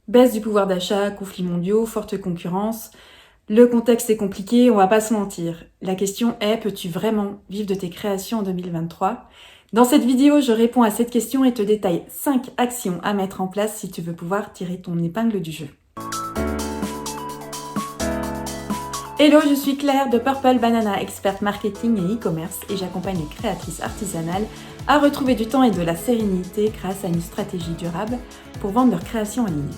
Baisse du pouvoir d'achat, conflits mondiaux, forte concurrence. Le contexte est compliqué, on va pas se mentir. La question est, peux-tu vraiment vivre de tes créations en 2023 ? Dans cette vidéo, je réponds à cette question et te détaille 5 actions à mettre en place si tu veux pouvoir tirer ton épingle du jeu. Hello, je suis Claire de Purple Banana, experte marketing et e-commerce, et j'accompagne les créatrices artisanales à retrouver du temps et de la sérénité grâce à une stratégie durable pour vendre leurs créations en ligne.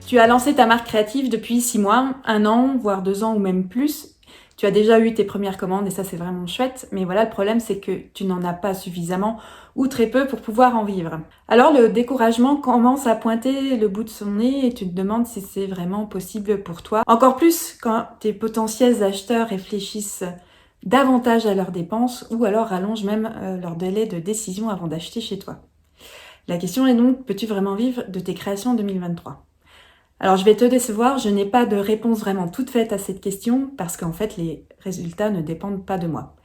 Tu as lancé ta marque créative depuis 6 mois, 1 an, voire 2 ans ou même plus. Tu as déjà eu tes premières commandes et ça c'est vraiment chouette, mais voilà, le problème c'est que tu n'en as pas suffisamment ou très peu pour pouvoir en vivre. Alors le découragement commence à pointer le bout de son nez et tu te demandes si c'est vraiment possible pour toi. Encore plus quand tes potentiels acheteurs réfléchissent davantage à leurs dépenses ou alors rallongent même leur délai de décision avant d'acheter chez toi. La question est donc, peux-tu vraiment vivre de tes créations en 2023 ? Alors je vais te décevoir, je n'ai pas de réponse vraiment toute faite à cette question parce qu'en fait les résultats ne dépendent pas de moi.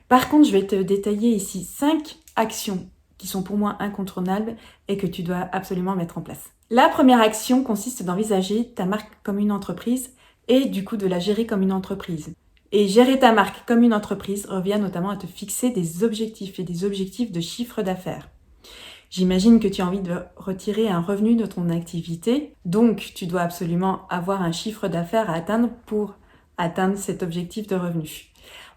Par contre, je vais te détailler ici 5 actions qui sont pour moi incontournables et que tu dois absolument mettre en place. La première action consiste d'envisager ta marque comme une entreprise et du coup de la gérer comme une entreprise. Et gérer ta marque comme une entreprise revient notamment à te fixer des objectifs et des objectifs de chiffre d'affaires. J'imagine que tu as envie de retirer un revenu de ton activité, donc tu dois absolument avoir un chiffre d'affaires à atteindre pour atteindre cet objectif de revenu.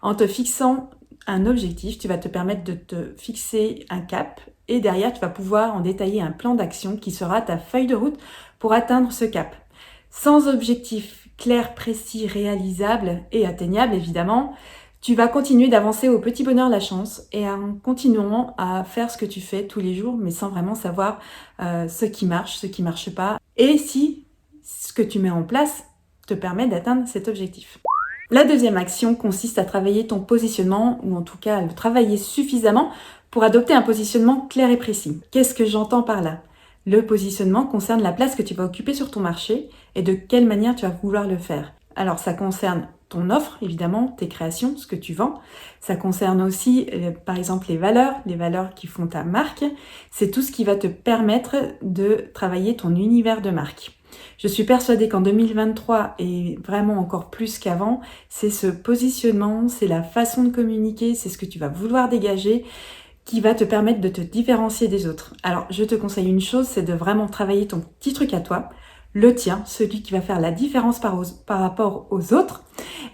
En te fixant un objectif, tu vas te permettre de te fixer un cap et derrière tu vas pouvoir en détailler un plan d'action qui sera ta feuille de route pour atteindre ce cap. Sans objectif clair, précis, réalisable et atteignable évidemment, tu vas continuer d'avancer au petit bonheur la chance et en continuant à faire ce que tu fais tous les jours, mais sans vraiment savoir ce qui marche pas, et si ce que tu mets en place te permet d'atteindre cet objectif. La deuxième action consiste à travailler ton positionnement, ou en tout cas à le travailler suffisamment pour adopter un positionnement clair et précis. Qu'est-ce que j'entends par là ? Le positionnement concerne la place que tu vas occuper sur ton marché et de quelle manière tu vas vouloir le faire. Alors ça concerne ton offre, évidemment, tes créations, ce que tu vends. Ça concerne aussi, par exemple, les valeurs qui font ta marque. C'est tout ce qui va te permettre de travailler ton univers de marque. Je suis persuadée qu'en 2023, et vraiment encore plus qu'avant, c'est ce positionnement, c'est la façon de communiquer, c'est ce que tu vas vouloir dégager qui va te permettre de te différencier des autres. Alors, je te conseille une chose, c'est de vraiment travailler ton petit truc à toi, le tien, celui qui va faire la différence par rapport aux autres.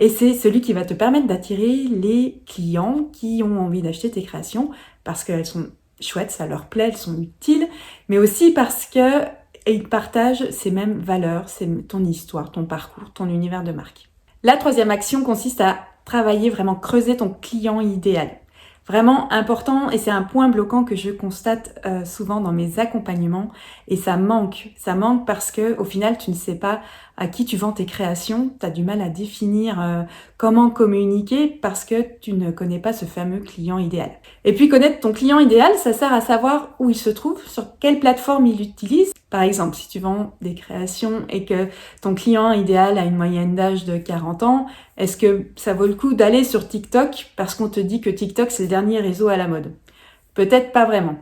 Et c'est celui qui va te permettre d'attirer les clients qui ont envie d'acheter tes créations parce qu'elles sont chouettes, ça leur plaît, elles sont utiles, mais aussi parce que ils partagent ces mêmes valeurs, c'est ton histoire, ton parcours, ton univers de marque. La troisième action consiste à travailler, vraiment creuser ton client idéal. Vraiment important, et c'est un point bloquant que je constate souvent dans mes accompagnements, et ça manque parce que au final tu ne sais pas à qui tu vends tes créations, tu as du mal à définir comment communiquer parce que tu ne connais pas ce fameux client idéal. Et puis connaître ton client idéal, ça sert à savoir où il se trouve, sur quelle plateforme il utilise. Par exemple, si tu vends des créations et que ton client idéal a une moyenne d'âge de 40 ans, est-ce que ça vaut le coup d'aller sur TikTok parce qu'on te dit que TikTok c'est le dernier réseau à la mode ? Peut-être pas vraiment.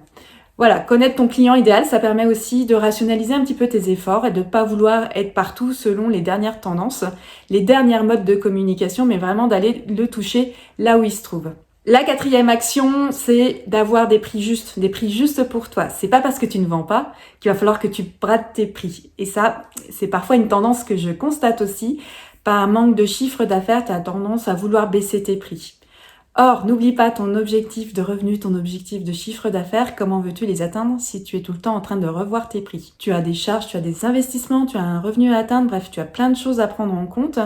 Voilà, connaître ton client idéal, ça permet aussi de rationaliser un petit peu tes efforts et de ne pas vouloir être partout selon les dernières tendances, les dernières modes de communication, mais vraiment d'aller le toucher là où il se trouve. La quatrième action, c'est d'avoir des prix justes pour toi. C'est pas parce que tu ne vends pas qu'il va falloir que tu brades tes prix. Et ça, c'est parfois une tendance que je constate aussi. Par manque de chiffre d'affaires, tu as tendance à vouloir baisser tes prix. Or, n'oublie pas ton objectif de revenu, ton objectif de chiffre d'affaires. Comment veux-tu les atteindre si tu es tout le temps en train de revoir tes prix ? Tu as des charges, tu as des investissements, tu as un revenu à atteindre, bref, tu as plein de choses à prendre en compte.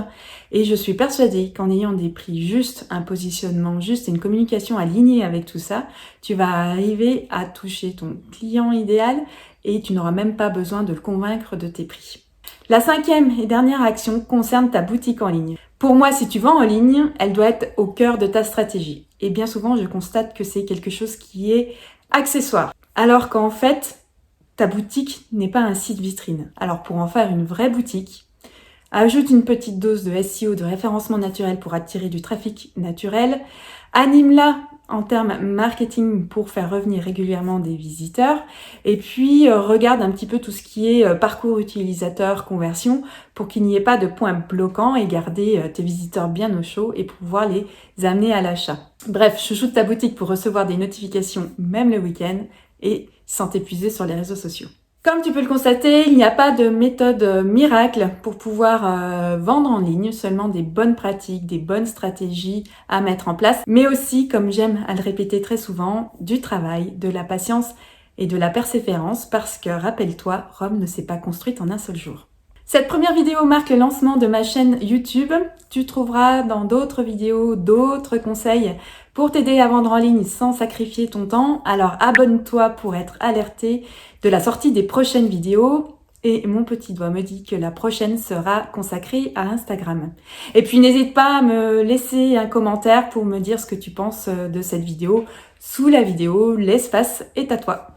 Et je suis persuadée qu'en ayant des prix justes, un positionnement juste et une communication alignée avec tout ça, tu vas arriver à toucher ton client idéal et tu n'auras même pas besoin de le convaincre de tes prix. La cinquième et dernière action concerne ta boutique en ligne. Pour moi, si tu vends en ligne, elle doit être au cœur de ta stratégie. Et bien souvent, je constate que c'est quelque chose qui est accessoire. Alors qu'en fait, ta boutique n'est pas un site vitrine. Alors pour en faire une vraie boutique, ajoute une petite dose de SEO, de référencement naturel pour attirer du trafic naturel. Anime-la en termes marketing pour faire revenir régulièrement des visiteurs. Et puis, regarde un petit peu tout ce qui est parcours utilisateur, conversion, pour qu'il n'y ait pas de points bloquants et garder tes visiteurs bien au chaud et pouvoir les amener à l'achat. Bref, chouchoute ta boutique pour recevoir des notifications même le week-end et sans t'épuiser sur les réseaux sociaux. Comme tu peux le constater, il n'y a pas de méthode miracle pour pouvoir vendre en ligne, seulement des bonnes pratiques, des bonnes stratégies à mettre en place, mais aussi, comme j'aime à le répéter très souvent, du travail, de la patience et de la persévérance, parce que, rappelle-toi, Rome ne s'est pas construite en un seul jour. Cette première vidéo marque le lancement de ma chaîne YouTube. Tu trouveras dans d'autres vidéos d'autres conseils pour t'aider à vendre en ligne sans sacrifier ton temps. Alors abonne-toi pour être alerté de la sortie des prochaines vidéos. Et mon petit doigt me dit que la prochaine sera consacrée à Instagram. Et puis n'hésite pas à me laisser un commentaire pour me dire ce que tu penses de cette vidéo. Sous la vidéo, l'espace est à toi.